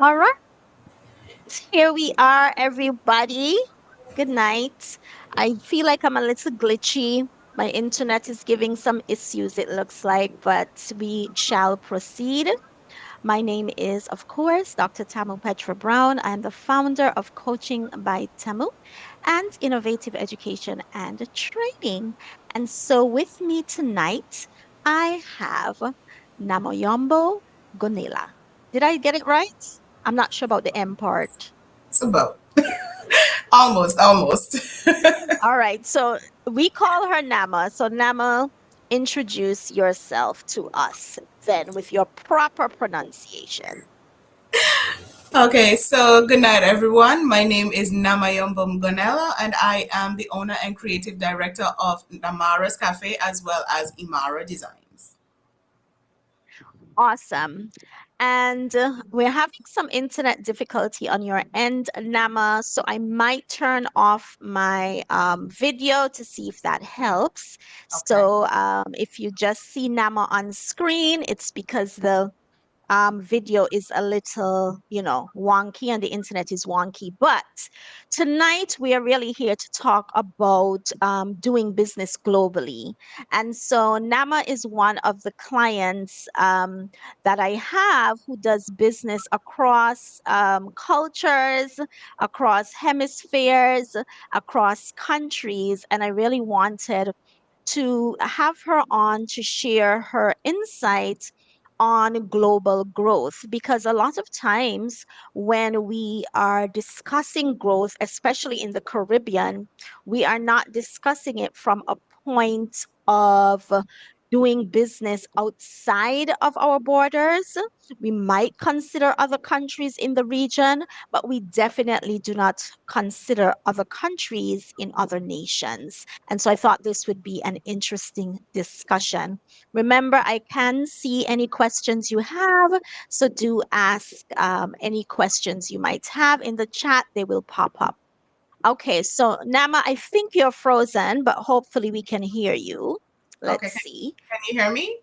All right, here we are, everybody. Good night. I feel like I'm a little glitchy. My internet is giving some issues, it looks like, but we shall proceed. My name is, of course, Dr. Tamu Petra Brown. I'm the founder of Coaching by Tamu and Innovative Education and Training. And so with me tonight, I have Namayombo Gonela. Did I get it right? I'm not sure about the M part. It's about almost. All right. So we call her Nama. So Nama, introduce yourself to us then with your proper pronunciation. Okay, so good night, everyone. My name is Namayombo Mgonela, and I am the owner and creative director of Namara's Cafe as well as Imara Designs. Awesome. And we're having some internet difficulty on your end, Nama. So I might turn off my video to see if that helps. Okay. So if you just see Nama on screen, it's because the video is a little, wonky and the internet is wonky. But tonight we are really here to talk about doing business globally. And so Nama is one of the clients that I have who does business across cultures, across hemispheres, across countries. And I really wanted to have her on to share her insights on global growth because a lot of times when we are discussing growth, especially in the Caribbean, we are not discussing it from a point of doing business outside of our borders. We might consider other countries in the region, but we definitely do not consider other countries in other nations. And so I thought this would be an interesting discussion. Remember, I can see any questions you have, so do ask any questions you might have in the chat. They will pop up. Okay, so Nama, I think you're frozen, but hopefully we can hear you. Okay, Let's see. can you hear me?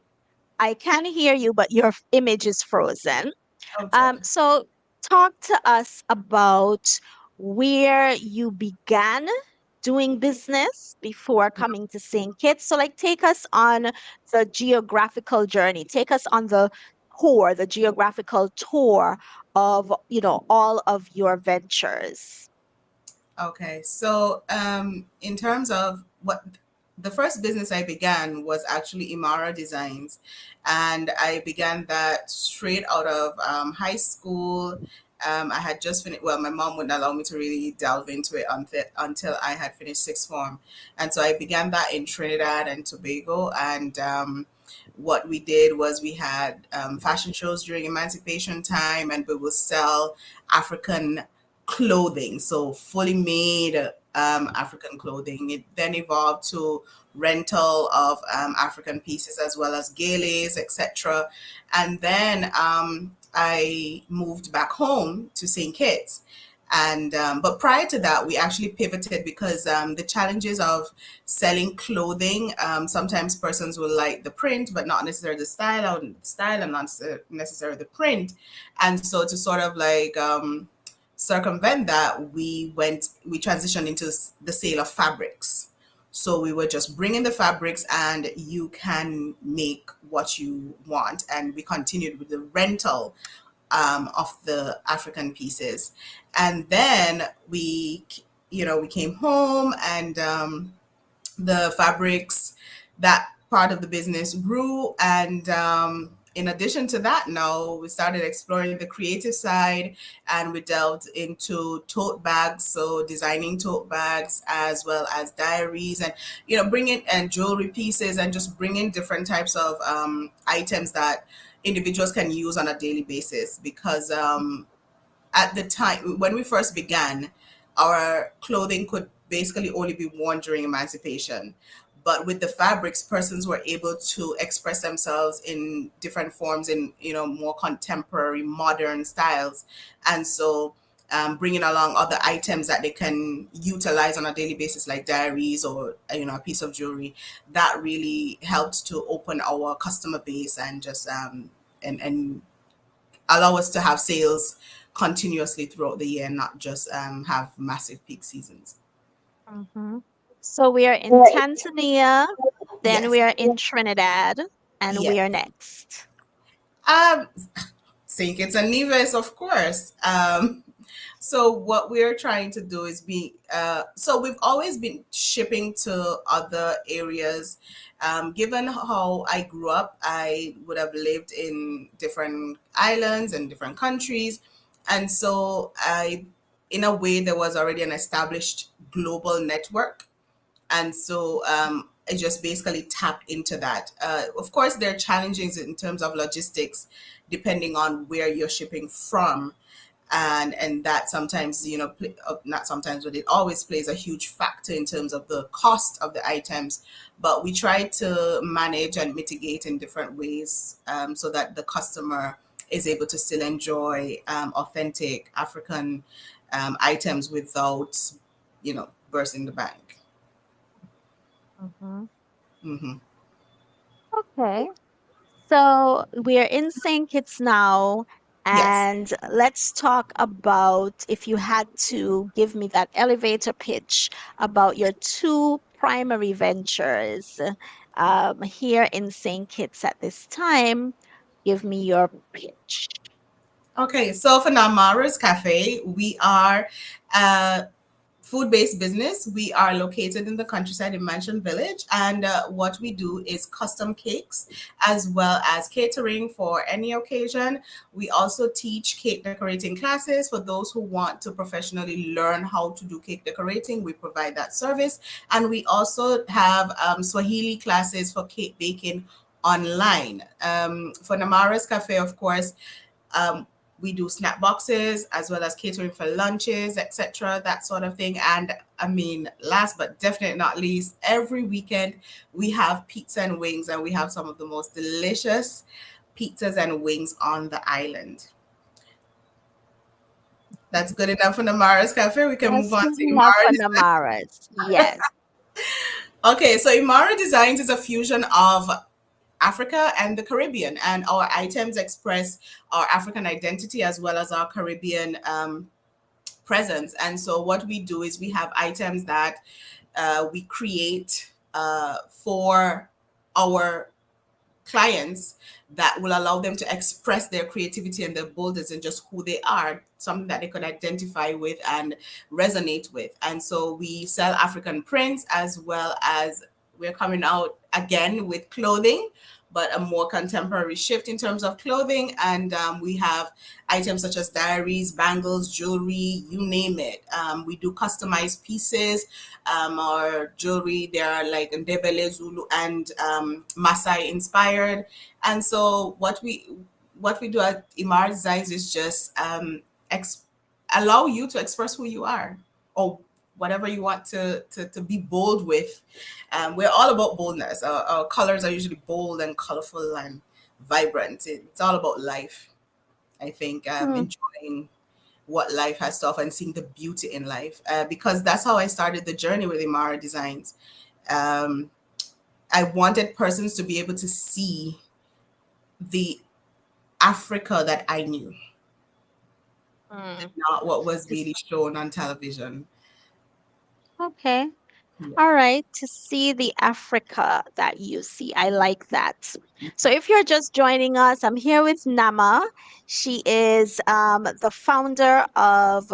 I can hear you, but your image is frozen. Okay. So talk to us about where you began doing business before coming to St. Kitts. So like take us on the geographical journey. Take us on the geographical tour of, all of your ventures. Okay, so in terms of what the first business I began was actually Imara Designs, and I began that straight out of high school. I had just finished. Well, my mom wouldn't allow me to really delve into it until I had finished sixth form, and so I began that in Trinidad and Tobago. And what we did was we had fashion shows during Emancipation time, and we would sell African clothing, so fully made African clothing. It then evolved to rental of African pieces as well as galas, etc. And then I moved back home to St. Kitts. And but prior to that, we actually pivoted because the challenges of selling clothing, sometimes persons will like the print, but not necessarily the style and not necessarily the print. And so to sort of like circumvent that, we transitioned into the sale of fabrics. So we were just bringing the fabrics and you can make what you want. And we continued with the rental of the African pieces. And then we came home and the fabrics, that part of the business grew. And in addition to that, now we started exploring the creative side and we delved into tote bags. So designing tote bags as well as diaries and, bringing and jewelry pieces and just bringing different types of items that individuals can use on a daily basis. Because at the time when we first began, our clothing could basically only be worn during emancipation. But with the fabrics, persons were able to express themselves in different forms in more contemporary, modern styles, and so bringing along other items that they can utilize on a daily basis, like diaries or a piece of jewelry. That really helped to open our customer base and just and allow us to have sales continuously throughout the year and not just have massive peak seasons. Mhm. So we are in Tanzania, then Yes. we are in Trinidad, and we are Yes. next. Um, St. Kitts and Nevis, of course. So what we're trying to do is so we've always been shipping to other areas. Given how I grew up, I would have lived in different islands and different countries. And so in a way, there was already an established global network, and so I just basically tap into that. Of course, there are challenges in terms of logistics, depending on where you're shipping from, and that sometimes, not sometimes, but it always plays a huge factor in terms of the cost of the items. But we try to manage and mitigate in different ways, so that the customer is able to still enjoy authentic African items without, bursting the bank. Mhm. Hmm. Okay. So we are in St. Kitts now, Yes. and let's talk about if you had to give me that elevator pitch about your two primary ventures here in St. Kitts at this time. Give me your pitch. Okay, so for Namara's Cafe, we are a food-based business. We are located in the countryside in Mansion Village, and what we do is custom cakes as well as catering for any occasion. We also teach cake decorating classes for those who want to professionally learn how to do cake decorating. We provide that service, and we also have Swahili classes for cake baking online. For Namara's Cafe, of course, um, we do snack boxes as well as catering for lunches, etc., that sort of thing. And I mean, last but definitely not least, every weekend we have pizza and wings, and we have some of the most delicious pizzas and wings on the island. That's good enough for Namara's Cafe. We can move That's on good to enough for Imara. Namara's. Yes. Okay, so Imara Designs is a fusion of Africa and the Caribbean, and our items express our African identity as well as our Caribbean presence. And so, what we do is we have items that we create for our clients that will allow them to express their creativity and their boldness and just who they are, something that they could identify with and resonate with. And so we sell African prints as well as we're coming out again with clothing, but a more contemporary shift in terms of clothing. And we have items such as diaries, bangles, jewelry, you name it. We do customized pieces. Our jewelry, they are like Ndebele, Zulu, and Maasai inspired. And so what we do at Imar Designs is just ex- allow you to express who you are, or whatever you want to be bold with. We're all about boldness. Our colors are usually bold and colorful and vibrant. It's all about life. I think Hmm. enjoying what life has to offer and seeing the beauty in life, because that's how I started the journey with Imara Designs. Um, I wanted persons to be able to see the Africa that I knew, Hmm. not what was Just- really shown on television. Okay. Yeah. All right, to see the Africa that you see. I like that. So, if you're just joining us, I'm here with Nama. She is the founder of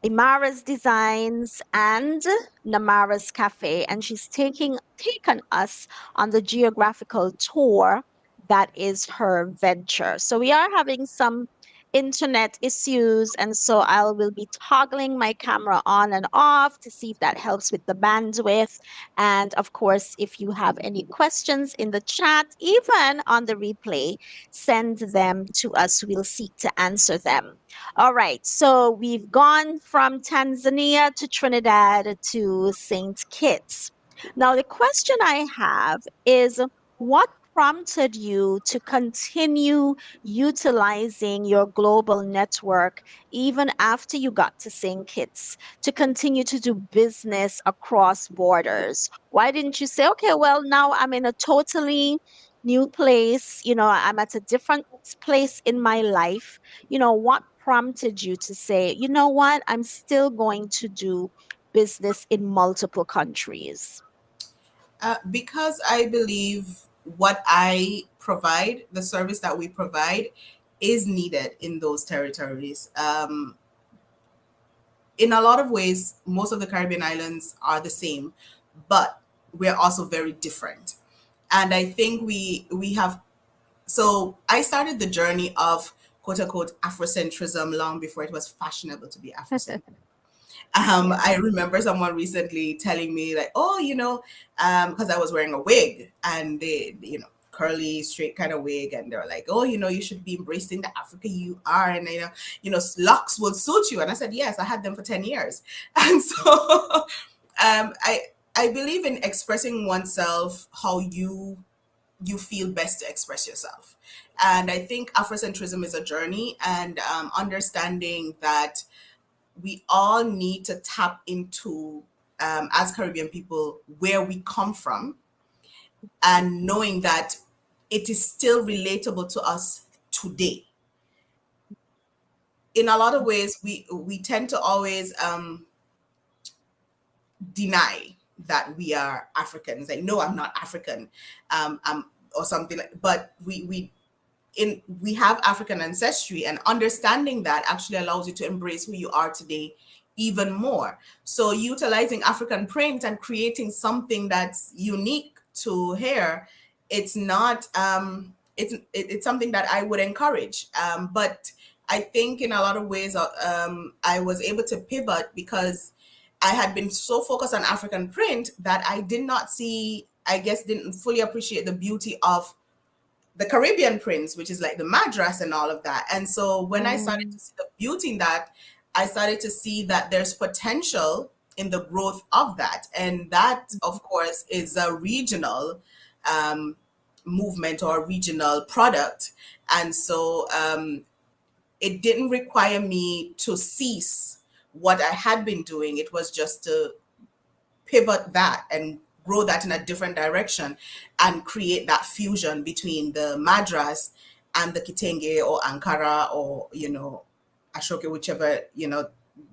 Imara's Designs and Namara's Cafe, and she's taken us on the geographical tour that is her venture. So we are having some internet issues, and so I will be toggling my camera on and off to see if that helps with the bandwidth. And of course, if you have any questions in the chat, even on the replay, send them to us. We'll seek to answer them. All right, so we've gone from Tanzania to Trinidad to St. Kitts. Now, the question I have is what prompted you to continue utilizing your global network even after you got to St. Kitts to continue to do business across borders? Why didn't you say, okay, well, now I'm in a totally new place, I'm at a different place in my life, what prompted you to say, you know what, I'm still going to do business in multiple countries? Because I believe what I provide, the service that we provide, is needed in those territories. In a lot of ways, most of the Caribbean islands are the same, but we're also very different. And I think we have. So I started the journey of quote unquote Afrocentrism long before it was fashionable to be Afrocentric. Yeah. I remember someone recently telling me like, oh, because I was wearing a wig and curly, straight kind of wig, and they were like, oh, you should be embracing the Africa you are, and locks will suit you. And I said, yes, I had them for 10 years, and so I believe in expressing oneself how you feel best to express yourself. And I think Afrocentrism is a journey, and understanding that we all need to tap into, as Caribbean people, where we come from, and knowing that it is still relatable to us today. In a lot of ways, we tend to always deny that we are Africans. Like, no, I'm not African, or something. But we have African ancestry, and understanding that actually allows you to embrace who you are today even more. So utilizing African print and creating something that's unique to hair, it's not it's something that I would encourage. But I think in a lot of ways, I was able to pivot because I had been so focused on African print that I did not see, I guess, didn't fully appreciate the beauty of the Caribbean prince, which is like the madras and all of that. And so when I started Mm, to see the beauty in that, I started to see that there's potential in the growth of that. And that, of course, is a regional um, movement or a regional product. And so it didn't require me to cease what I had been doing. It was just to pivot that and grow that in a different direction and create that fusion between the Madras and the Kitenge or Ankara or, Ashoke, whichever,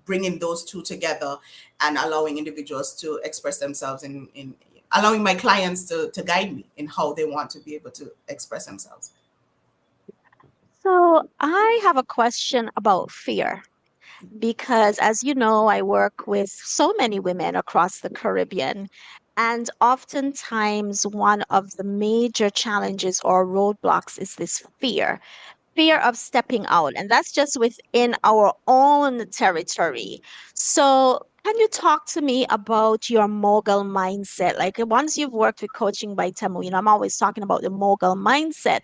bringing those two together and allowing individuals to express themselves in allowing my clients to guide me in how they want to be able to express themselves. So I have a question about fear because, as you know, I work with so many women across the Caribbean. And oftentimes, one of the major challenges or roadblocks is this fear of stepping out, and that's just within our own territory. So, can you talk to me about your mogul mindset? Like once you've worked with coaching by Tamu, I'm always talking about the mogul mindset.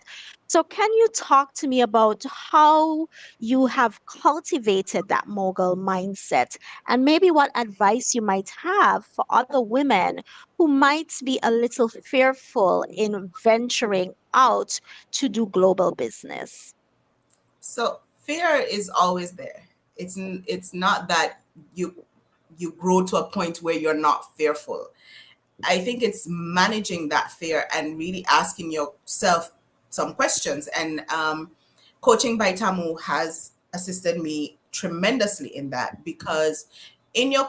So, can you talk to me about how you have cultivated that mogul mindset and maybe what advice you might have for other women who might be a little fearful in venturing out to do global business? So fear is always there. It's not that you grow to a point where you're not fearful. I think it's managing that fear and really asking yourself some questions. And coaching by Tamu has assisted me tremendously in that, because in your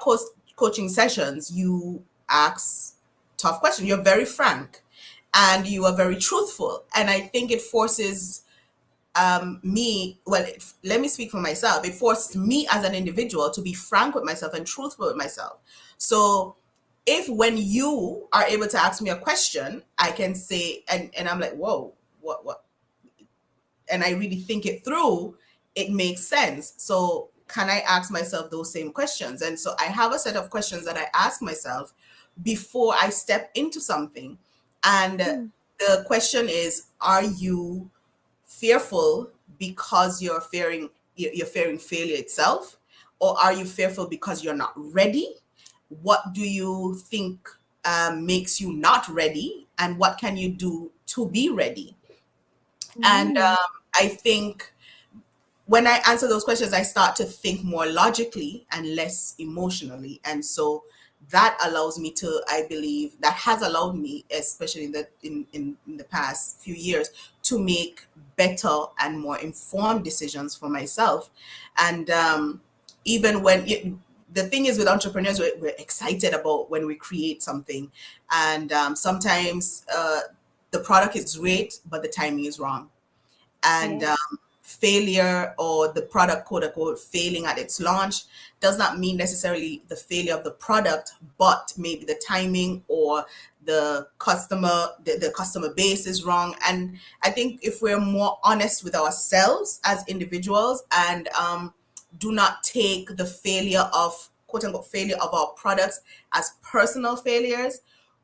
coaching sessions, you ask tough questions. You're very frank and you are very truthful. And I think it forces let me speak for myself. It forced me as an individual to be frank with myself and truthful with myself. So if when you are able to ask me a question, I can say, and I'm like, whoa, what, and I really think it through, it makes sense. So can I ask myself those same questions? And so I have a set of questions that I ask myself before I step into something. And Hmm. the question is, are you fearful because you're fearing failure itself, or are you fearful because you're not ready? What do you think makes you not ready, and what can you do to be ready? And Mm, I think when I answer those questions, I start to think more logically and less emotionally. And so that allows me to, I believe, that has allowed me, especially in the past few years, to make better and more informed decisions for myself. And even when the thing is with entrepreneurs, we're excited about when we create something, and sometimes the product is great, but the timing is wrong, and Yes. failure or the product quote unquote failing at its launch does not mean necessarily the failure of the product, but maybe the timing or the customer base is wrong. And I think if we're more honest with ourselves as individuals and do not take the failure of quote unquote failure of our products as personal failures,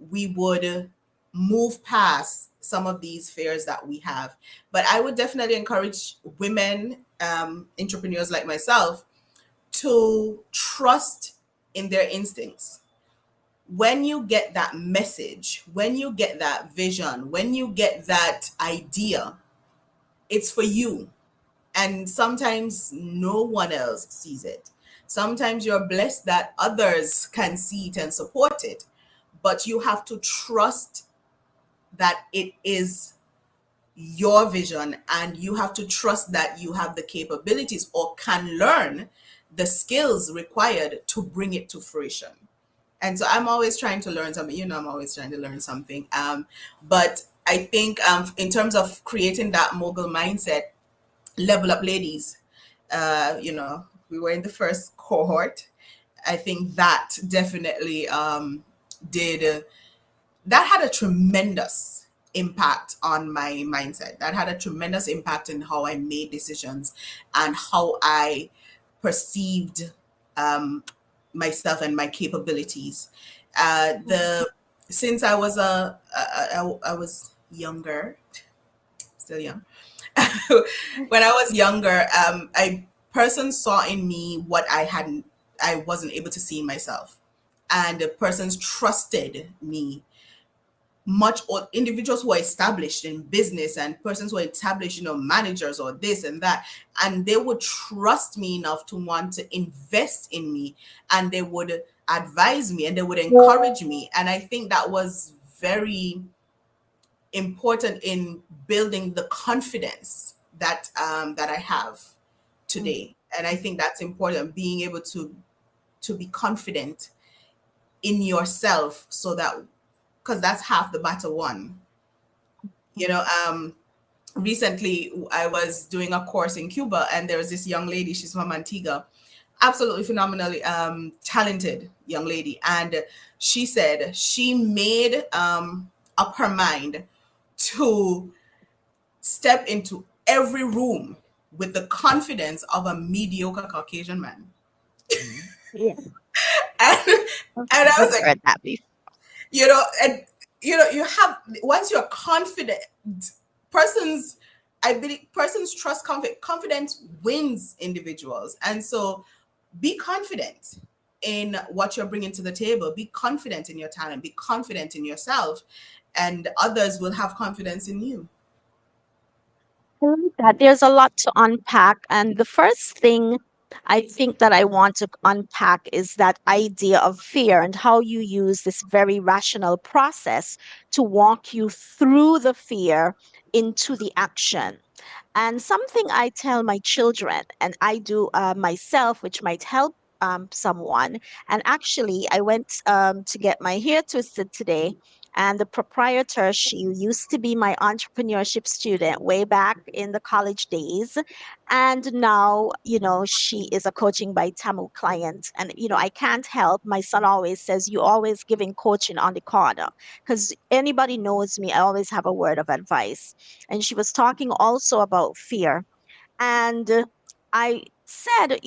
we would move past some of these fears that we have. But I would definitely encourage women, entrepreneurs like myself, to trust in their instincts. When you get that message, when you get that vision, when you get that idea, it's for you. And sometimes no one else sees it. Sometimes you're blessed that others can see it and support it, but you have to trust that it is your vision, and you have to trust that you have the capabilities or can learn the skills required to bring it to fruition. And so I'm always trying to learn something. I'm always trying to learn something. But I think in terms of creating that mogul mindset, Level Up Ladies, we were in the first cohort. I think that definitely did that had a tremendous impact on my mindset. That had a tremendous impact in how I made decisions and how I perceived um, myself and my capabilities. The Since I was I was younger, still young. When I was younger, I persons saw in me what I wasn't able to see in myself, and the persons trusted me much, or individuals who are established in business and persons who are established, managers or this and that, and they would trust me enough to want to invest in me, and they would advise me and they would encourage me. And I think that was very important in building the confidence that I have Mhm. today. And I think that's important, being able to be confident in yourself, so that, because that's half the battle won. you know um Recently I was doing a course in Cuba, and there was this young lady. She's from Antigua, absolutely phenomenally talented young lady. And she said she made up her mind to step into every room with the confidence of a mediocre Caucasian man. Yeah. and, and I I've was like, heard that before. and you have, once you're confident, persons I believe persons trust confidence wins individuals. And so be confident in what you're bringing to the table. Be confident in your talent, be confident in yourself, and others will have confidence in you. I like that. There's a lot to unpack. And the first thing I think that I want to unpack is that idea of fear and how you use this very rational process to walk you through the fear into the action. And something I tell my children, and I do myself, which might help someone. And actually, I went to get my hair twisted today. And the proprietor, she used to be my entrepreneurship student way back in the college days. And now, she is a coaching by Tamu client. And, I can't help. My son always says, you always giving coaching on the corner. Because anybody knows me, I always have a word of advice. And she was talking also about fear. And I said,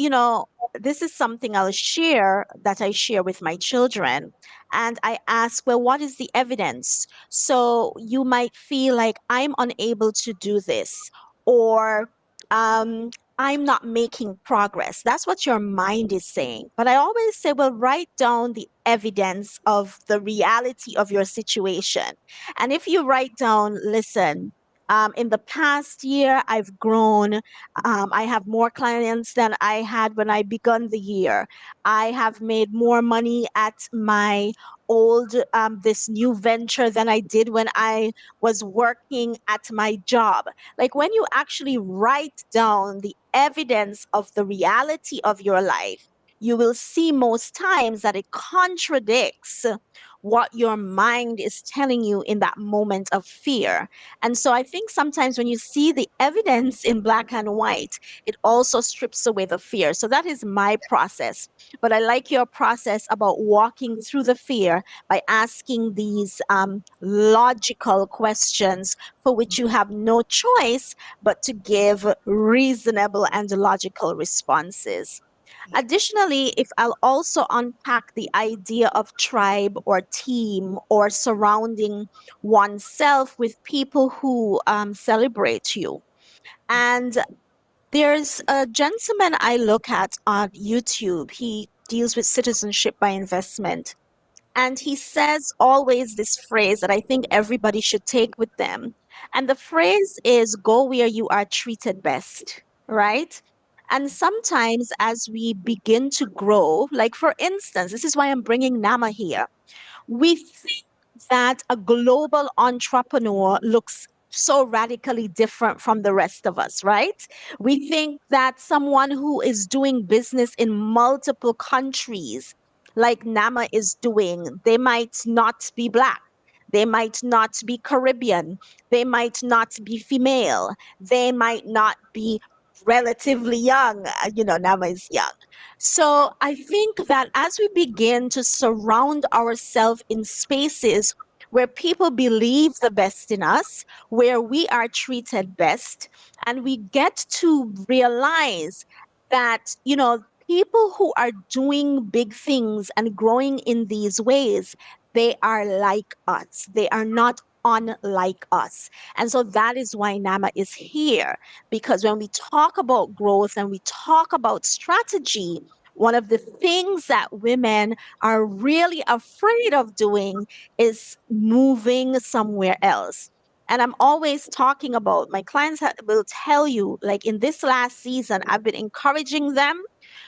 this is something I'll share that I share with my children. And I ask, well, what is the evidence? So you might feel like I'm unable to do this, or um, I'm not making progress. That's what your mind is saying. But I always say, well, write down the evidence of the reality of your situation. And if you write down, listen, In the past year, I've grown. I have more clients than I had when I begun the year. I have made more money at my this new venture than I did when I was working at my job. Like when you actually write down the evidence of the reality of your life, you will see most times that it contradicts what your mind is telling you in that moment of fear. And so I think sometimes when you see the evidence in black and white, it also strips away the fear. So that is my process. But I like your process about walking through the fear by asking these logical questions for which you have no choice but to give reasonable and logical responses. Yeah. Additionally, if I'll also unpack the idea of tribe or team or surrounding oneself with people who celebrate you. And there's a gentleman I look at on YouTube. He deals with citizenship by investment. And he says always this phrase that I think everybody should take with them. And the phrase is go where you are treated best, right? And sometimes as we begin to grow, like for instance, this is why I'm bringing Nama here. We think that a global entrepreneur looks so radically different from the rest of us, right? We think that someone who is doing business in multiple countries, like Nama is doing, they might not be black. They might not be Caribbean. They might not be female. They might not be relatively young. Nama is young. So I think that as we begin to surround ourselves in spaces where people believe the best in us, where we are treated best, and we get to realize that, people who are doing big things and growing in these ways, they are like us. They are not unlike us. And so that is why Nama is here. Because when we talk about growth and we talk about strategy, one of the things that women are really afraid of doing is moving somewhere else. And I'm always talking about my clients will tell you, like in this last season, I've been encouraging them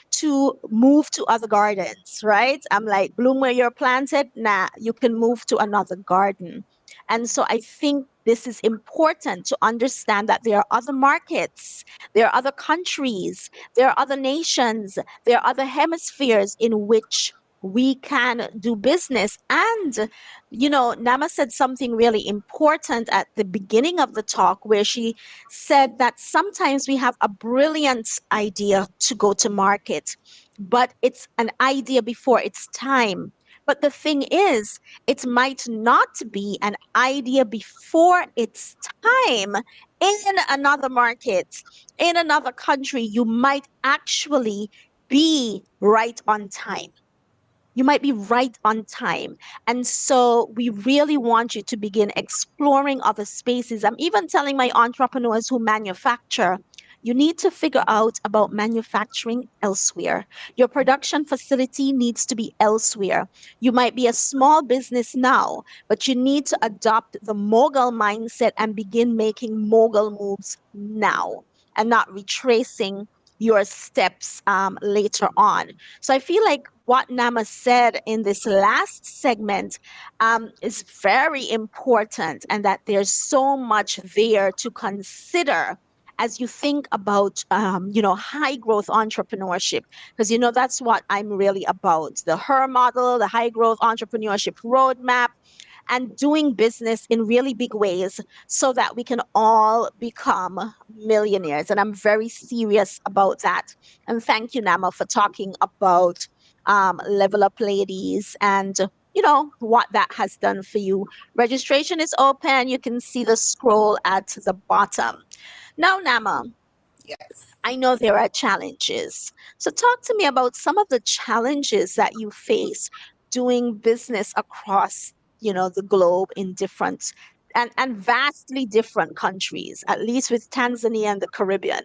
to move to other gardens, right? I'm like, bloom where you're planted. Nah, you can move to another garden. And so I think this is important to understand that there are other markets, there are other countries, there are other nations, there are other hemispheres in which we can do business. And, Nama said something really important at the beginning of the talk where she said that sometimes we have a brilliant idea to go to market, but it's an idea before its time. But the thing is, it might not be an idea before its time in another market, in another country. You might actually be right on time. You might be right on time. And so we really want you to begin exploring other spaces. I'm even telling my entrepreneurs who manufacture, you need to figure out about manufacturing elsewhere. Your production facility needs to be elsewhere. You might be a small business now, but you need to adopt the mogul mindset and begin making mogul moves now and not retracing your steps later on. So I feel like what Nama said in this last segment is very important, and that there's so much there to consider as you think about high growth entrepreneurship, because that's what I'm really about: the her model, the high growth entrepreneurship roadmap, and doing business in really big ways so that we can all become millionaires. And I'm very serious about that. And thank you, Nama, for talking about Level Up Ladies and what that has done for you. Registration is open. You can see the scroll at the bottom. Now, Nama, Yes. I know there are challenges. So, talk to me about some of the challenges that you face doing business across, the globe in different and vastly different countries, at least with Tanzania and the Caribbean,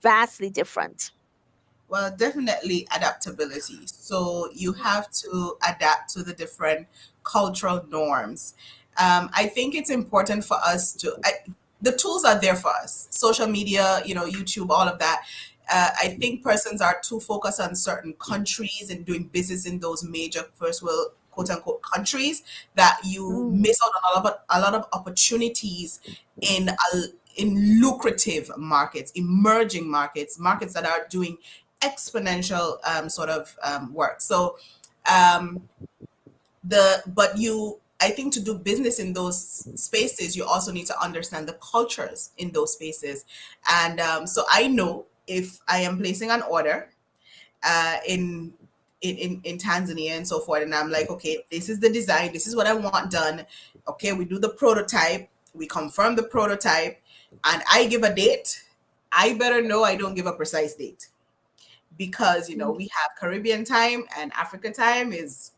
vastly different. Well, definitely adaptability. So you have to adapt to the different cultural norms. I think it's important for us to. the tools are there for us. Social media, YouTube, all of that. I think persons are too focused on certain countries and doing business in those major first world quote unquote countries that you Mm, miss out on a lot of opportunities in in lucrative markets, emerging markets, markets that are doing exponential sort of work. So um, the but you I think to do business in those spaces, you also need to understand the cultures in those spaces. And so I know if I am placing an order in in Tanzania and so forth, and I'm like, okay, this is the design, this is what I want done. Okay, we do the prototype, we confirm the prototype, and I give a date. I better know I don't give a precise date, because mm, we have Caribbean time, and Africa time is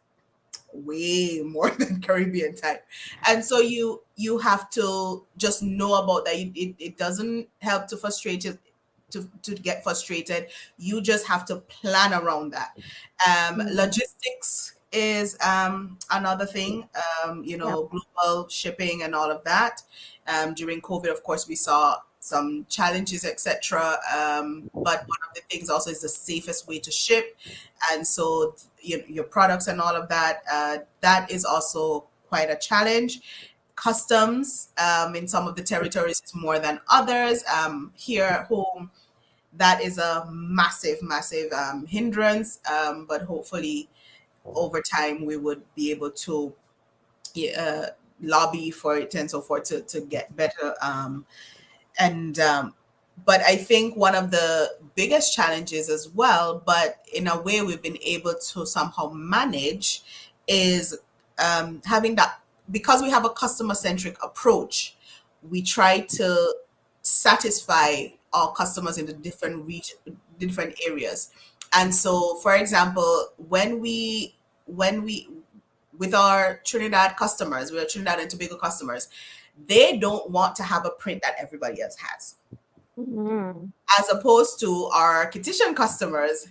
way more than Caribbean time. And so you have to just know about that. It doesn't help to frustrate you, to get frustrated. You just have to plan around that. mm. Logistics is another thing. Yep. Global shipping and all of that. During COVID, of course, we saw some challenges, etc. But one of the things also is the safest way to ship, and so your products and all of that. That is also quite a challenge. Customs in some of the territories is more than others. Here at home, that is a massive, massive hindrance. But hopefully, over time, we would be able to uh, lobby for it and so forth to get better. And But I think one of the biggest challenges as well, but in a way we've been able to somehow manage, is having that, because we have a customer centric approach. We try to satisfy our customers in the different areas. And so, for example, when we with our Trinidad customers, with our Trinidad and Tobago customers, they don't want to have a print that everybody else has. Mm. As opposed to our Kitchen customers,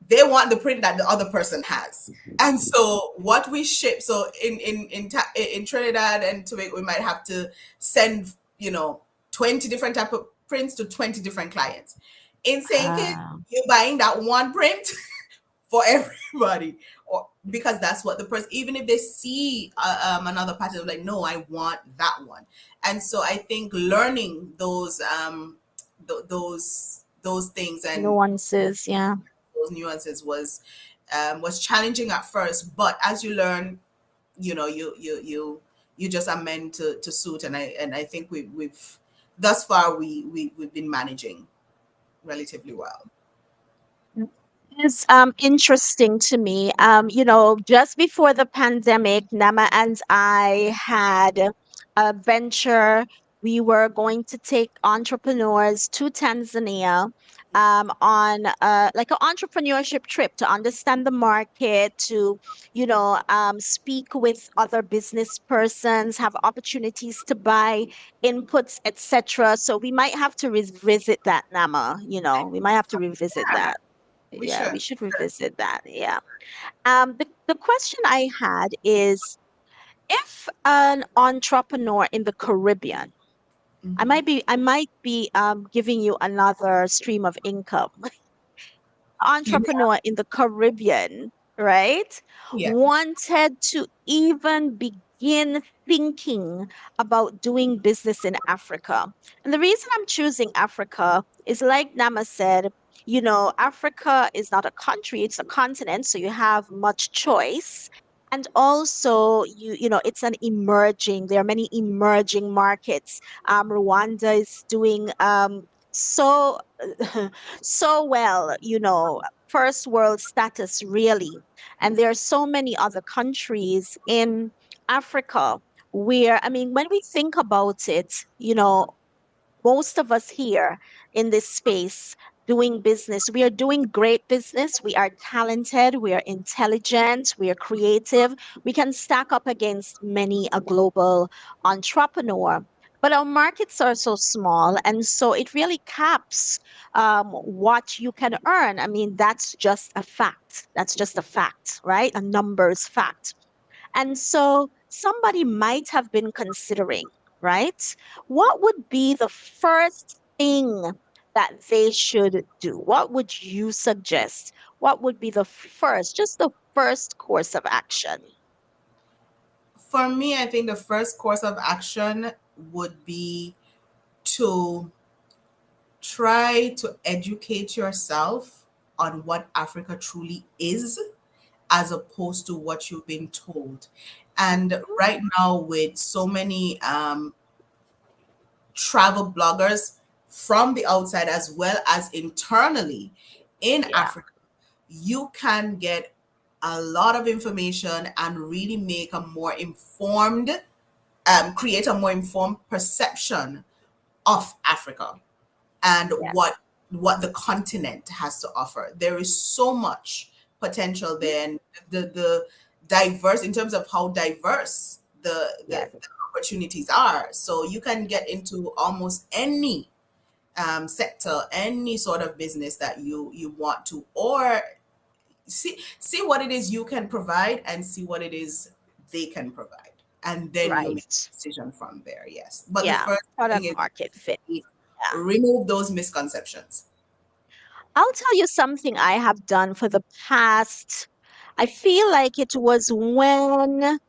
they want the print that the other person has. And so what we ship, so in Trinidad and Tobago, we might have to send 20 different type of prints to 20 different clients. In St. Kitts, Ah, you're buying that one print for everybody, or because that's what the person, even if they see another pattern, like, no, I want that one. And so I think learning those things and nuances. Yeah. those nuances was challenging at first, but as you learn, you just amend to suit. And I think we've thus far we've been managing relatively well. Is interesting to me. Just before the pandemic, Nama and I had a venture. We were going to take entrepreneurs to Tanzania on like an entrepreneurship trip to understand the market, to speak with other business persons, have opportunities to buy inputs, etc. So we might have to revisit that, Nama. We might have to revisit Yeah, that. we Yeah, should. we should revisit that. Yeah. The question I had is, if an entrepreneur in the Caribbean, I might be giving you another stream of income. Yeah. Entrepreneur in the Caribbean, right, Yes. wanted to even begin thinking about doing business in Africa. And the reason I'm choosing Africa is, like Nama said, Africa is not a country, it's a continent, so you have much choice. And also, it's there are many emerging markets. Rwanda is doing so so well, first world status, really. And there are so many other countries in Africa where, I mean, when we think about it, most of us here in this space doing business, we are doing great business. We are talented, we are intelligent, we are creative. We can stack up against many a global entrepreneur. But our markets are so small, and so it really caps what you can earn. I mean, that's just a fact. That's just a fact, right? A numbers fact. And so somebody might have been considering. right? What would be the first thing that they should do? What would you suggest? What would be the first, just the first course of action? For me, I think the first course of action would be to try to educate yourself on what Africa truly is as opposed to what you've been told. And right now, with so many travel bloggers from the outside as well as internally in Yeah. Africa, you can get a lot of information and really make a more informed, create a more informed perception of Africa and Yes. what the continent has to offer. There is so much potential there, and the diverse in terms of how diverse Yes. the opportunities are. So you can get into almost any sector, any sort of business that you want to, or see what it is you can provide and see what it is they can provide, and then you make Right. a decision from there. Yes, but the Yeah. first thing Product is market fit. Yeah. remove those misconceptions. I'll tell you something I have done for the past, I feel like it was when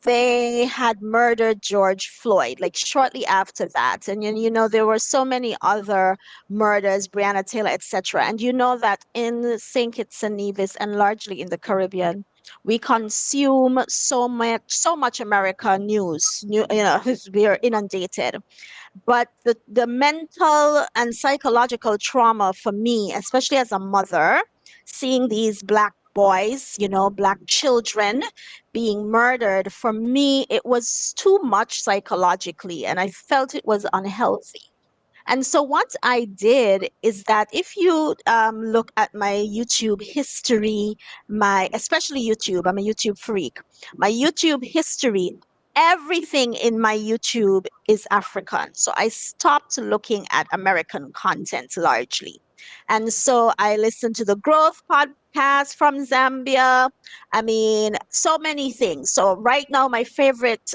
they had murdered George Floyd, like shortly after that. And there were so many other murders, Breonna Taylor, etc. And you know that in St. Kitts and Nevis and largely in the Caribbean, we consume so much American news. We are inundated. But the mental and psychological trauma for me, especially as a mother, seeing these black boys, black children being murdered, for me, it was too much psychologically, and I felt it was unhealthy. And so what I did is that if you look at my YouTube history, especially YouTube, I'm a YouTube freak. My YouTube history, everything in my YouTube is African. So I stopped looking at American content largely. And so I listened to the Growth podcast from Zambia. I mean, so many things. So right now, my favorite,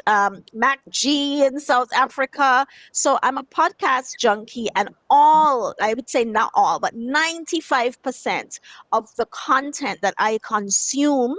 Mac G in South Africa. So I'm a podcast junkie, and I would say not all, but 95% of the content that I consume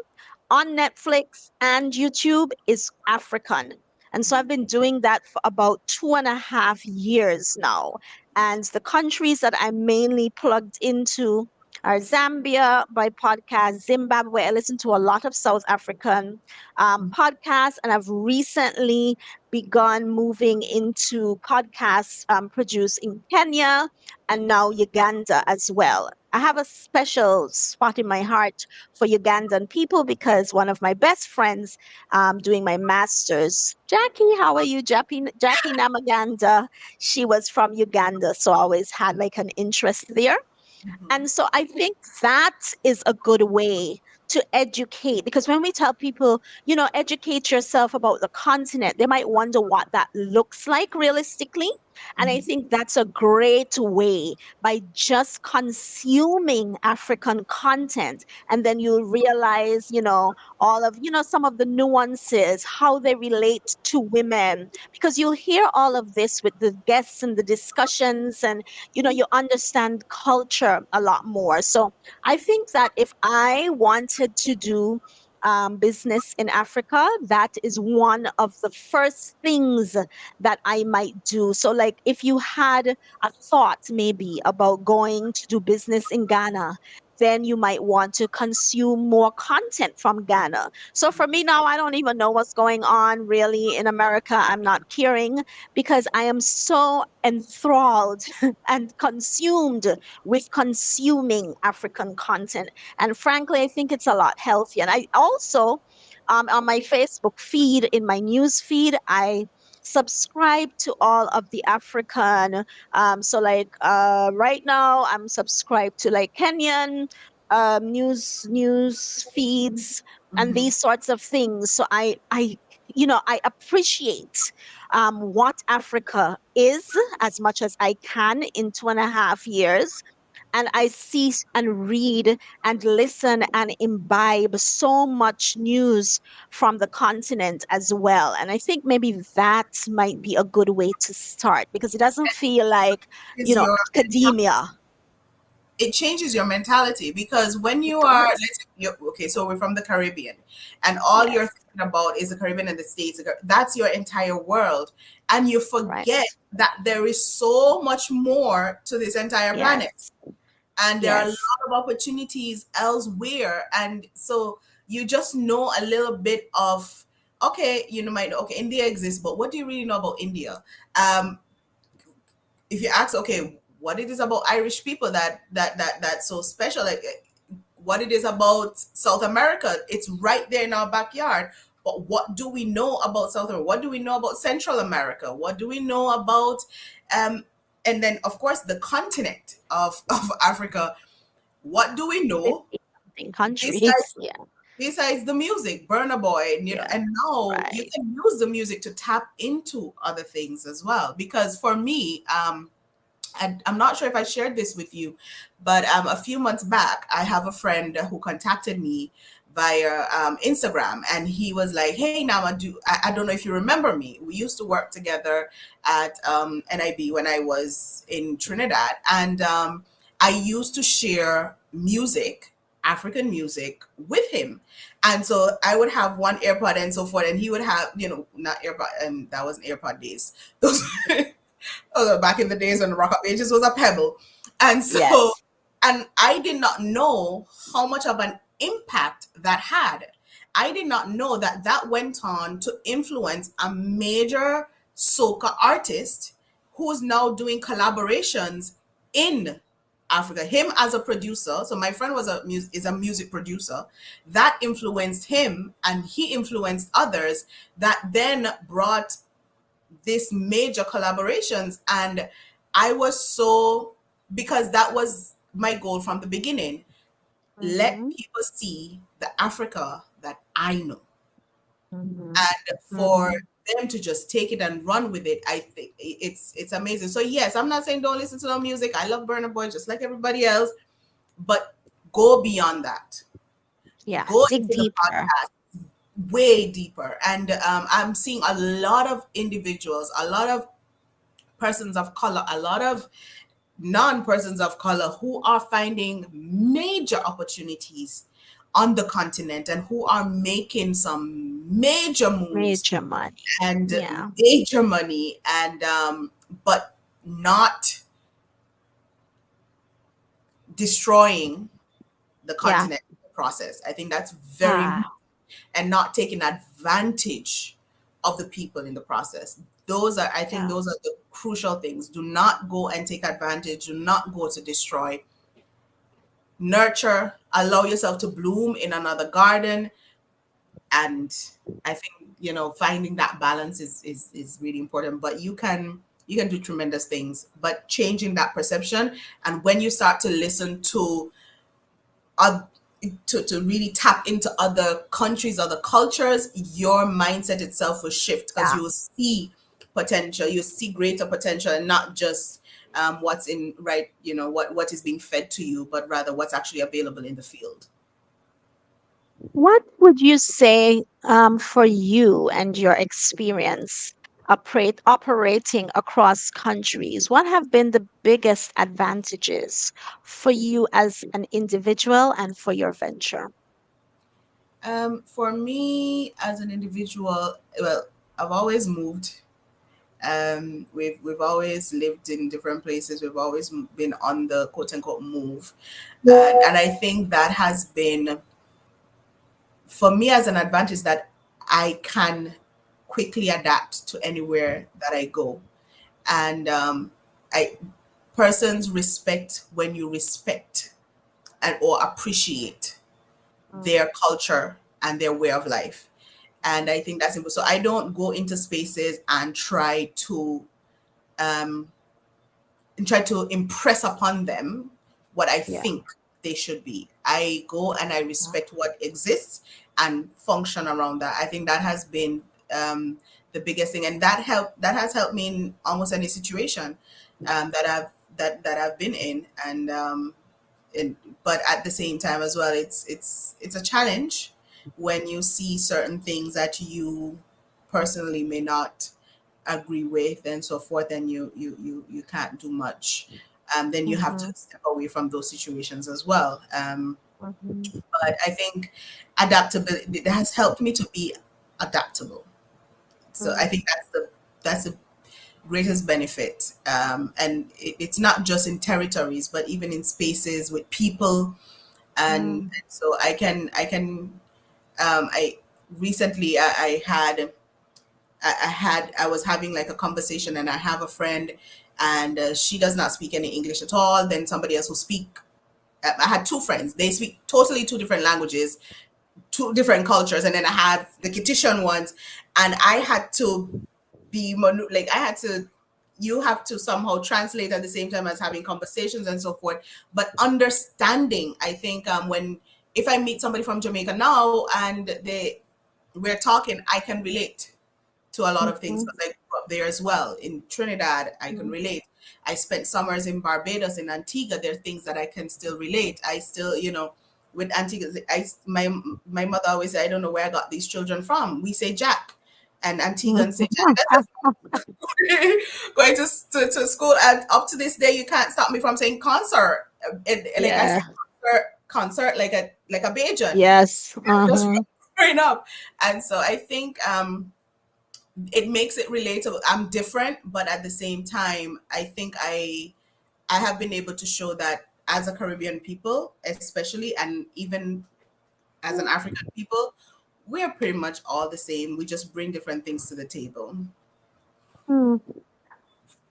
on Netflix and YouTube is African. And so I've been doing that for about 2.5 years now. And the countries that I'm mainly plugged into are Zambia by podcast, Zimbabwe. I listen to a lot of South African podcasts, and I've recently begun moving into podcasts produced in Kenya and now Uganda as well. I have a special spot in my heart for Ugandan people because one of my best friends doing my master's, Jackie, how are you? Jackie Namaganda, she was from Uganda, so I always had like an interest there. And so I think that is a good way to educate, because when we tell people, educate yourself about the continent, they might wonder what that looks like realistically. And I think that's a great way, by just consuming African content. And then you'll realize, all of, some of the nuances, how they relate to women, because you'll hear all of this with the guests and the discussions, and you understand culture a lot more. So I think that if I wanted to do business in Africa, that is one of the first things that I might do. So, like, if you had a thought maybe about going to do business in Ghana, then you might want to consume more content from Ghana. So for me now, I don't even know what's going on really in America. I'm not caring, because I am so enthralled and consumed with consuming African content. And frankly, I think it's a lot healthier. And I also, on my Facebook feed, in my news feed, I subscribe to all of the African. So, like, right now, I'm subscribed to like Kenyan news feeds and Mhm. these sorts of things. So I appreciate what Africa is as much as I can in 2.5 years. and I see and read and listen and imbibe so much news from the continent as well. And I think maybe that might be a good way to start because it doesn't feel like, Is your academia. it changes your mentality because when It you are does. let's okay, so we're from the Caribbean and all you're Yes. thinking about is the Caribbean and the States. That's your entire world, and you Right. forget that there is so much more to this entire planet, Yes. and there are a Yes. lot of opportunities elsewhere. And so you just know a little bit of, okay, you know, might okay, India exists, but what do you really know about India? um if you ask, okay, what it is about Irish people that's so special, like what it is about South America, it's right there in our backyard. But what do we know about South America? What do we know about Central America? What do we know about um and then of course the continent of Africa? What do we know 50 something countries. besides Yeah. besides the music, Burna Boy, you know? Yeah. And now you Right. can use the music to tap into other things as well. Because for me, and I'm not sure if I shared this with you, but a few months back, I have a friend who contacted me via Instagram, and he was like, "Hey, Nama, I don't know if you remember me. We used to work together at NIB when I was in Trinidad, and I used to share music." African music with him, and so I would have one AirPod and so forth, and he would have, you know, not AirPod, and that wasn't AirPod days. Those back in the days when the Rock Up Ages was a pebble. And so, Yes. and I did not know how much of an impact that had. I did not know that that went on to influence a major soca artist who's now doing collaborations in Africa. Him as a producer, so my friend is a music producer. That influenced him, and he influenced others. That then brought this major collaborations, and I was so, because that was my goal from the beginning, let Mm-hmm. people see the Africa that I know, Mm-hmm. and for Mm-hmm. them to just take it and run with it. I think it's amazing. So yes, I'm not saying don't listen to no music. I love Burna Boy just like everybody else, but go beyond that. Yeah. Go Dig into the deeper. podcast way deeper. And I'm seeing a lot of individuals, a lot of persons of color, a lot of non-persons of color who are finding major opportunities on the continent and who are making some major moves Major money. and Yeah. major money, and but not destroying the Yeah. continent in the process. I think that's very important, Ah. and not taking advantage of the people in the process. Those are, I think, Yeah. those are the crucial things. Do not go and take advantage. Do not go to destroy. Nurture, allow yourself to bloom in another garden. And I think, you know, finding that balance is really important. But you can do tremendous things, but changing that perception. And when you start to listen to uh, to really tap into other countries, other cultures, your mindset itself will shift because Yeah. you will see potential, you see greater potential, and not just what's in right, you know, what is being fed to you, but rather what's actually available in the field. What would you say for you and your experience operating across countries? What have been the biggest advantages for you as an individual and for your venture? For me as an individual, well, I've always moved. We've always lived in different places. We've always been on the quote unquote move, and I think that has been for me as an advantage, that I can quickly adapt to anywhere that I go. And I persons respect when you respect and or appreciate Mm. their culture and their way of life. And I think that's important. So I don't go into spaces um, and try to impress upon them what I Yeah. think they should be. I go and I respect what exists and function around that. I think that has been the biggest thing, and that has helped me in almost any situation that I've been in. And and but at the same time as well, it's a challenge when you see certain things that you personally may not agree with and so forth, and you can't do much. Then you have to Mm-hmm. step away from those situations as well. Mm-hmm. But I think adaptability that has helped me to be adaptable. So I think that's the greatest benefit. And it's not just in territories, but even in spaces with people. And Mm-hmm. so I recently I was having like a conversation, and I have a friend, and she does not speak any English at all. Then somebody else who speak. I had two friends. They speak totally two different languages, two different cultures, and then I had the Kittitian ones, and I had to like I had to. You have to somehow translate at the same time as having conversations and so forth. But understanding, I think, when if I meet somebody from Jamaica now and we're talking, I can relate to a lot of things Mm-hmm. because I grew up there as well. In Trinidad, I can relate. I spent summers in Barbados, in Antigua. There are things that I can still relate. I still, with Antigua, my mother always said, I don't know where I got these children from. We say Jack, and Antiguans say Jack. That's just going to school, and up to this day, you can't stop me from saying concert. Like I say Yeah. concert like a Bajan. Yes. Just Uh-huh. growing up, and so I think it makes it relatable. I'm different, but at the same time, I think I have been able to show that as a Caribbean people, especially, and even as an African people, we're pretty much all the same. We just bring different things to the table.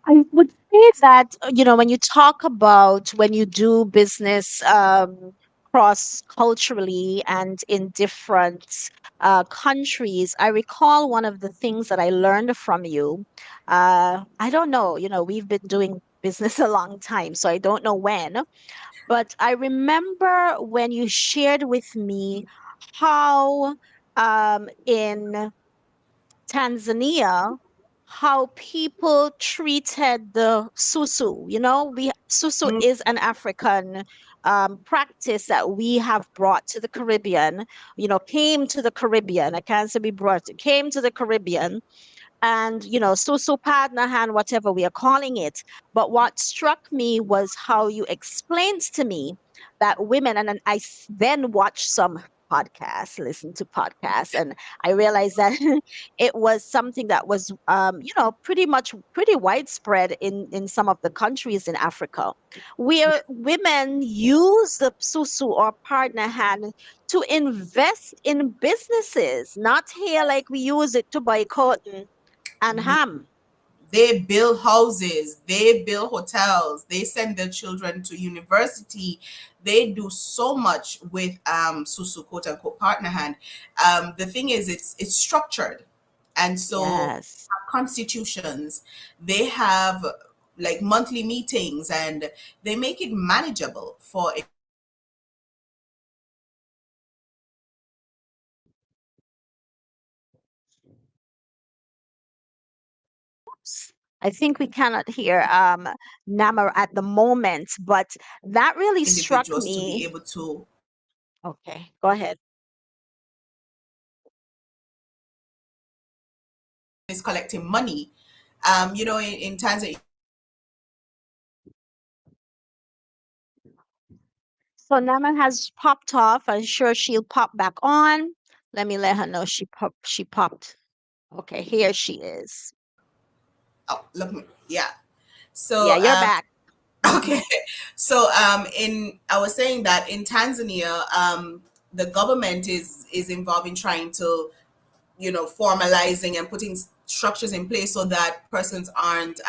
I would say that, when you talk about when you do business cross culturally and in different countries, I recall one of the things that I learned from you. I don't know, we've been doing business a long time, so I don't know when, but I remember when you shared with me how in Tanzania, how people treated the susu. Susu Mm, is an African practice that we have brought to the Caribbean. Came to the Caribbean. I can't say we brought it. Came to the Caribbean, and susu padnahan, whatever we are calling it. But what struck me was how you explained to me that women, and then then watched some podcasts, listened to podcasts, and I realized that it was something that was pretty widespread in some of the countries in Africa, where women use the susu or partner hand to invest in businesses, not here like we use it to buy cotton and ham. they build houses, they build hotels, they send their children to university. They do so much with susu, quote unquote, partner hand. The thing is, it's structured, and so Yes. constitutions, they have like monthly meetings, and they make it manageable for I think we cannot hear Namara at the moment, but that really struck individuals to be me. able to Okay, go ahead. is collecting money. In Tanzania, So Nama has popped off. I'm sure she'll pop back on. Let me let her know she popped. Okay, here she is. oh look, yeah. Yeah, So you're back. okay. Hmm. So in I was saying that in Tanzania, the government is involved in trying to, formalizing and putting structures in place so that persons aren't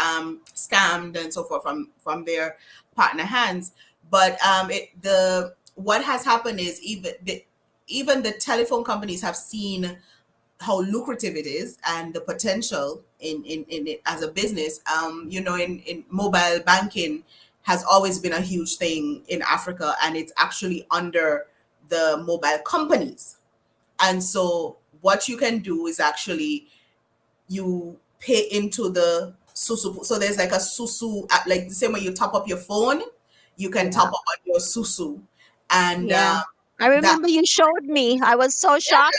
scammed and so forth from their partner hands. But the what has happened is even the telephone companies have seen how lucrative it is and the potential in it as a business. In mobile banking has always been a huge thing in Africa, and it's actually under the mobile companies. And so what you can do is actually you pay into the susu. So there's like a susu app, like the same way you top up your phone, You can top Yeah. up on your susu, and Yeah. I that remember you showed me. I was so shocked.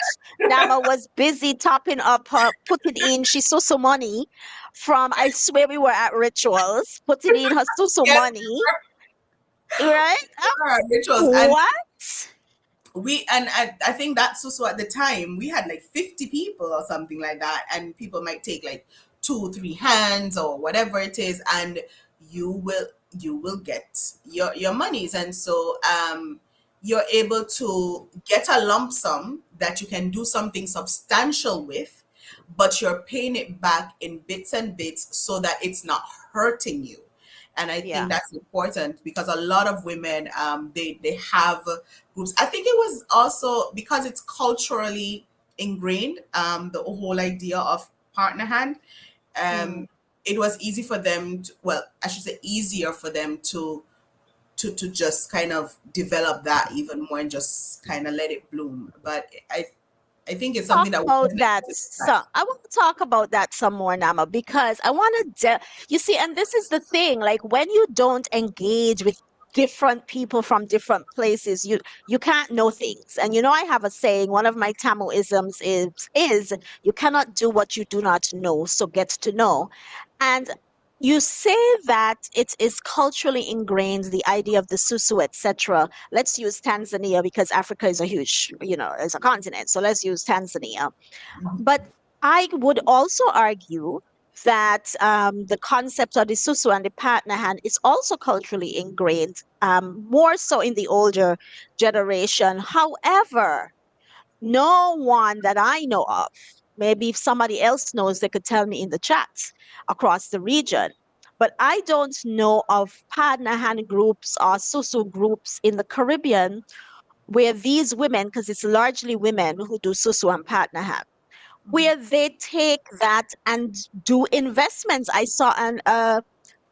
Nama was busy topping up her, putting in she susu money from, I swear we were at rituals, putting in her susu yes, money, right? rituals. And What? I think that's also at the time we had like 50 people or something like that, and people might take like 2 3 hands or whatever it is, and you will you will get your monies. And so you're able to get a lump sum that you can do something substantial with, but you're paying it back in bits and bits so that it's not hurting you. And I think Yeah. that's important because a lot of women, they have groups. I think it was also because it's culturally ingrained, the whole idea of partner hand. Mm. um, it was easy for them to, well, I should say easier for them to just kind of develop that even more and just kind of let it bloom. But I think it's Talk something that we about definitely that need to some. I want to talk about that some more, Nama, because I want to you see, and this is the thing, like when you don't engage with different people from different places, you can't know things. And I have a saying, one of my Tamoisms is you cannot do what you do not know, so get to know. And you say that it is culturally ingrained, the idea of the susu, etc. Let's use Tanzania because Africa is a huge, is a continent. So let's use Tanzania. But I would also argue that the concept of the susu and the partner hand is also culturally ingrained, more so in the older generation. However, no one that I know of, maybe if somebody else knows, they could tell me in the chat across the region. But I don't know of partner hand groups or susu groups in the Caribbean where these women, because it's largely women who do susu and partner hand, where they take that and do investments. I saw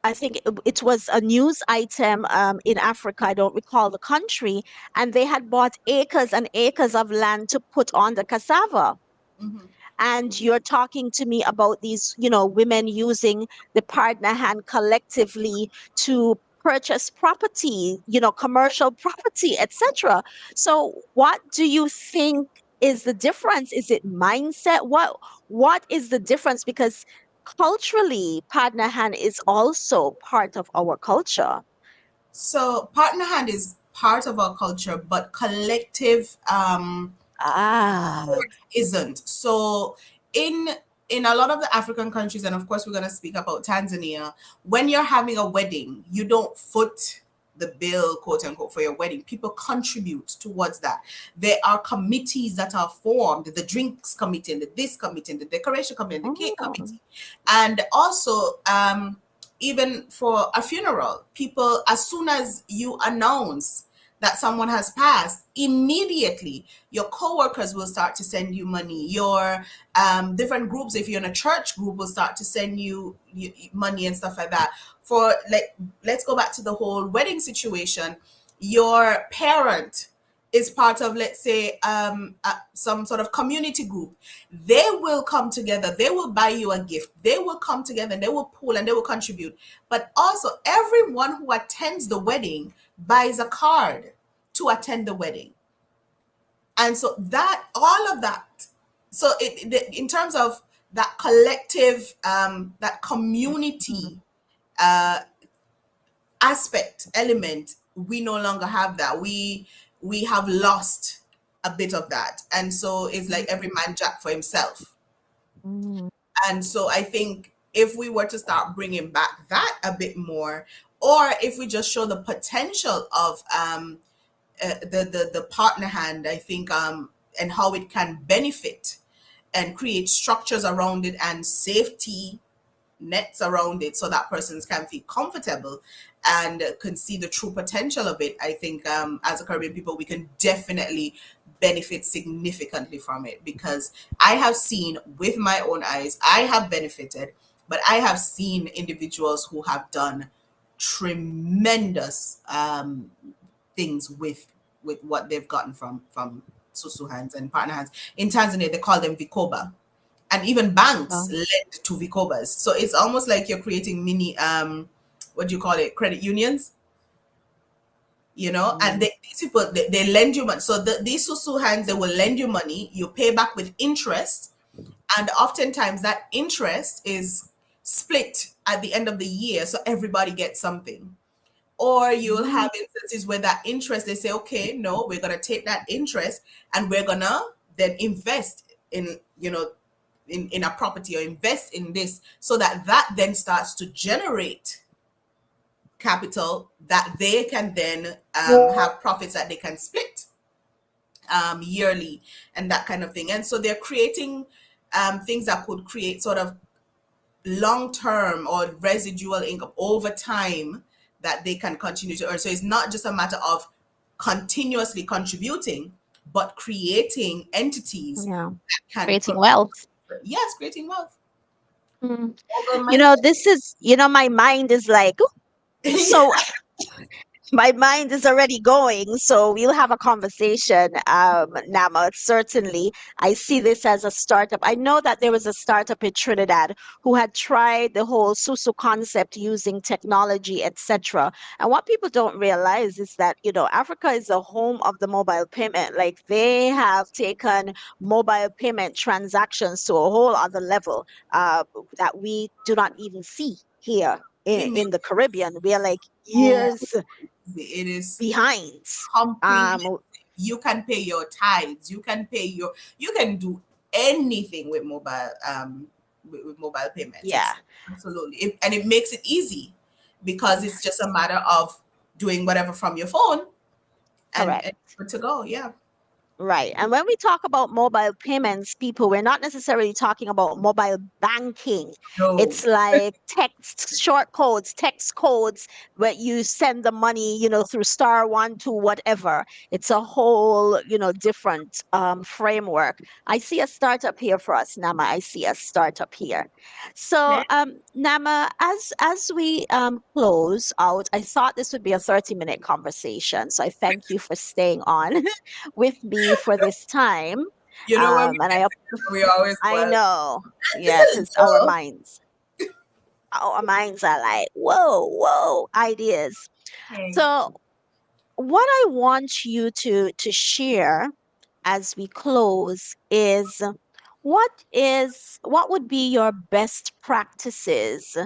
I think it was a news item in Africa. I don't recall the country, and they had bought acres and acres of land to put on the cassava. Mhm. And you're talking to me about these, women using the partner hand collectively to purchase property, commercial property, etc. So what do you think is the difference? Is it mindset? What is the difference? Because culturally, partner hand is also part of our culture. So partner hand is part of our culture, but collective Ah. isn't. So in in a lot of the African countries, and of course we're going to speak about Tanzania, when you're having a wedding, you don't foot the bill, quote unquote, for your wedding. People contribute towards that. There are committees that are formed, the drinks committee and the this committee and the decoration committee and the cake Mm. committee. And also even for a funeral, people, as soon as you announce that someone has passed, immediately your coworkers will start to send you money. Your different groups, if you're in a church group, will start to send you money and stuff like that. For like, let's go back to the whole wedding situation. Your parent is part of, let's say, some sort of community group. They will come together, they will buy you a gift, they will come together and they will pool and they will contribute. But also everyone who attends the wedding buys a card to attend the wedding. And so that, all of that, so in terms of that collective, that community aspect element, we no longer have that. We have lost a bit of that, and so it's like every man jack for himself. Mm. And so I think if we were to start bringing back that a bit more, or if we just show the potential of the partner hand, I think, and how it can benefit and create structures around it and safety nets around it so that persons can feel comfortable and can see the true potential of it. I think as a Caribbean people, we can definitely benefit significantly from it, because I have seen with my own eyes, I have benefited, but I have seen individuals who have done tremendous things with what they've gotten from susu hands and partner hands. In Tanzania, they call them vikoba, and even banks Oh. lend to vikobas. So it's almost like you're creating mini what do you call it, credit unions. you know, and Mm, these people, they lend you money. So these susu hands, they will lend you money, you pay back with interest, and oftentimes that interest is split at the end of the year, so everybody gets something. Or you'll mm, have instances where that interest, they say, okay, no, we're gonna take that interest and we're gonna then invest in, you know, in a property, or invest in this, so that that then starts to generate capital that they can then have profits that they can split yearly, and that kind of thing. And so they're creating things that could create sort of long term or residual income over time that they can continue to earn. So it's not just a matter of continuously contributing, but creating entities yeah. that can Creating provide. wealth. Yes, creating wealth Mm. over You many know, this is, my mind is like, years. so my mind is already going, so we'll have a conversation, Nama. Certainly, I see this as a startup. I know that there was a startup in Trinidad who had tried the whole Susu concept using technology, etc. And what people don't realize is that, Africa is the home of the mobile payment. Like, they have taken mobile payment transactions to a whole other level, that we do not even see here It in makes the Caribbean. We are like so years easy. It is behind. completely. Um, You can pay your tithes. You can pay your. You can do anything with mobile. With mobile payments. yeah, It's absolutely, and it makes it easy because it's just a matter of doing whatever from your phone, and correct. good to go. Yeah. Right. And when we talk about mobile payments, people, we're not necessarily talking about mobile banking. No. It's like text, short codes, text codes where you send the money, through star one to whatever. It's a whole, different framework. I see a startup here for us, Nama. I see a startup here. So, Okay. Nama, as we close out, I thought this would be a 30-minute conversation. So I thank you for staying on with me for this time. You know when we And get together, we always go, I well, know, just yeah, a because little. our minds are like, whoa, whoa, ideas. Hey, So what I want you to share as we close is what would be your best practices,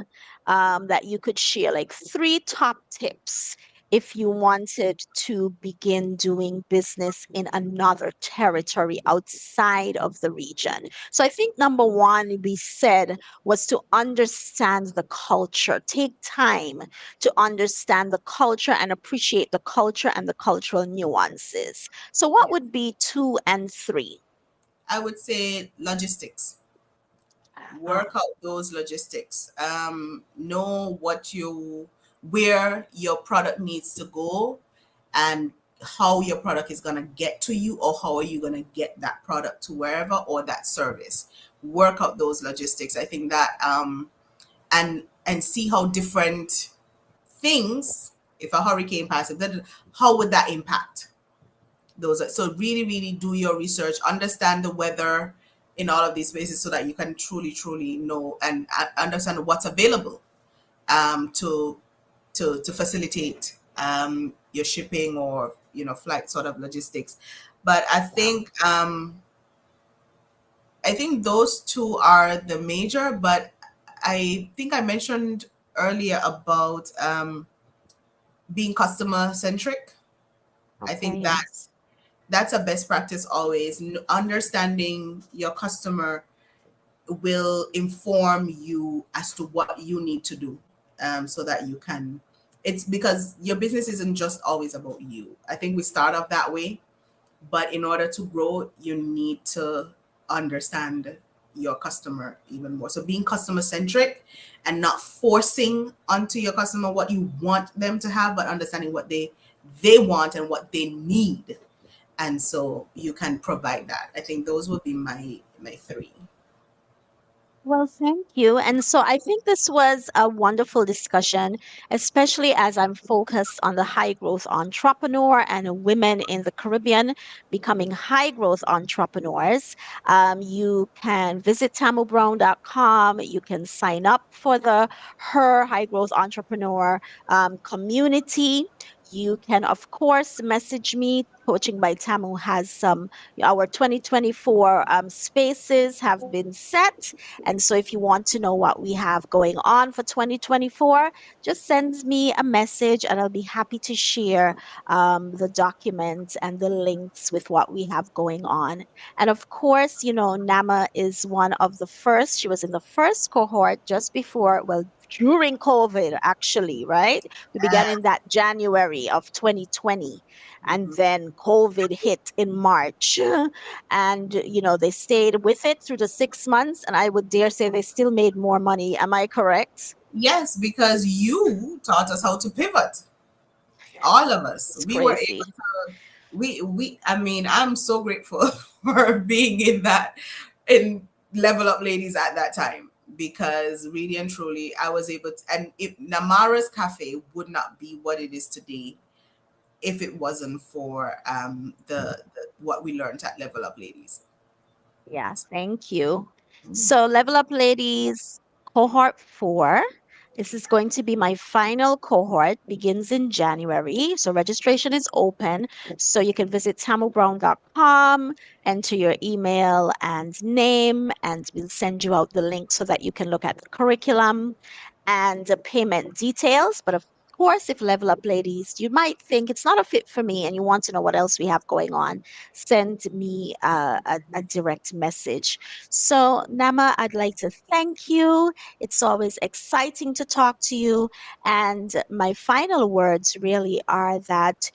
that you could share, like three top tips if you wanted to begin doing business in another territory outside of the region. So I think number one we said was to understand the culture. Take time to understand the culture and appreciate the culture and the cultural nuances. So, what yeah, would be two and three? I would say logistics. Oh, Work out those logistics. Know where your product needs to go, and how your product is gonna get to you, or how are you gonna get that product to wherever, or that service. Work out those logistics. I think that and see how different things. If a hurricane passes, then how would that impact those? So really, really do your research, understand the weather in all of these places, so that you can truly, truly know and understand what's available to to facilitate your shipping, or flight sort of logistics. But yeah. I think those two are the major. But I think I mentioned earlier about being customer centric. I Okay, think that yes. that's a best practice always. Understanding your customer will inform you as to what you need to do, so that you can. It's because your business isn't just always about you. I think we start off that way, but in order to grow, you need to understand your customer even more. So being customer centric and not forcing onto your customer what you want them to have, but understanding what they want and what they need, and so you can provide that. I think those would be my three. Well, thank you. And so I think this was a wonderful discussion, especially as I'm focused on the high growth entrepreneur and women in the Caribbean becoming high growth entrepreneurs. You can visit tamubrown.com. You can sign up for the Her High Growth Entrepreneur community. You can, of course, message me. Coaching by Tamu has our 2024 spaces have been set. And so if you want to know what we have going on for 2024, just send me a message and I'll be happy to share the documents and the links with what we have going on. And of course, Nama is one of the first. She was in the first cohort just before, well, during COVID, actually, right? We began in that January of 2020, and then COVID hit in March. And, they stayed with it through the 6 months, and I would dare say they still made more money. Am I correct? Yes, because you taught us how to pivot. All of us. It's We were crazy. able to we I mean, I'm so grateful for being in that in Level Up Ladies at that time, because really and truly I was able to, and if Namara's cafe would not be what it is today if it wasn't for the what we learned at Level Up Ladies. Yeah, thank you. So, Level Up Ladies, cohort 4. This is going to be my final cohort, begins in January. So, registration is open. So, you can visit tamobrown.com, enter your email and name, and we'll send you out the link so that you can look at the curriculum and the payment details. But of course, if Level Up Ladies, you might think it's not a fit for me and you want to know what else we have going on, send me a direct message. So, Nama, I'd like to thank you. It's always exciting to talk to you. And my final words really are that,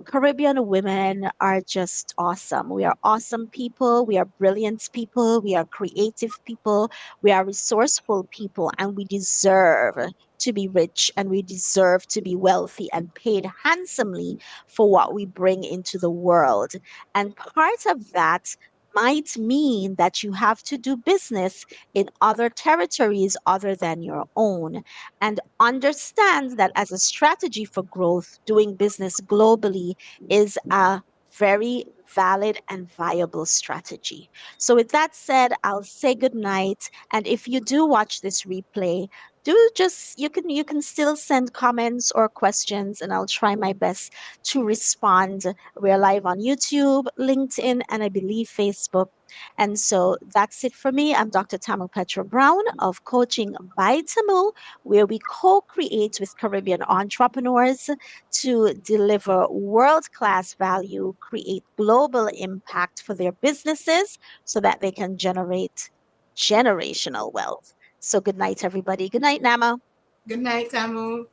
Caribbean women are just awesome. We are awesome people. We are brilliant people. We are creative people. We are resourceful people. And we deserve to be rich and we deserve to be wealthy and paid handsomely for what we bring into the world. And part of that might mean that you have to do business in other territories other than your own. And understand that as a strategy for growth, doing business globally is a very valid and viable strategy. So, with that said, I'll say good night. And if you do watch this replay, do just you can still send comments or questions and I'll try my best to respond. We're live on YouTube, LinkedIn, and I believe Facebook. And so that's it for me. I'm Dr. Tamu Petra Brown of Coaching by Tamu, where we co create with Caribbean entrepreneurs to deliver world class value, create global impact for their businesses so that they can generate generational wealth. So, good night, everybody. Good night, Nama. Good night, Tamu.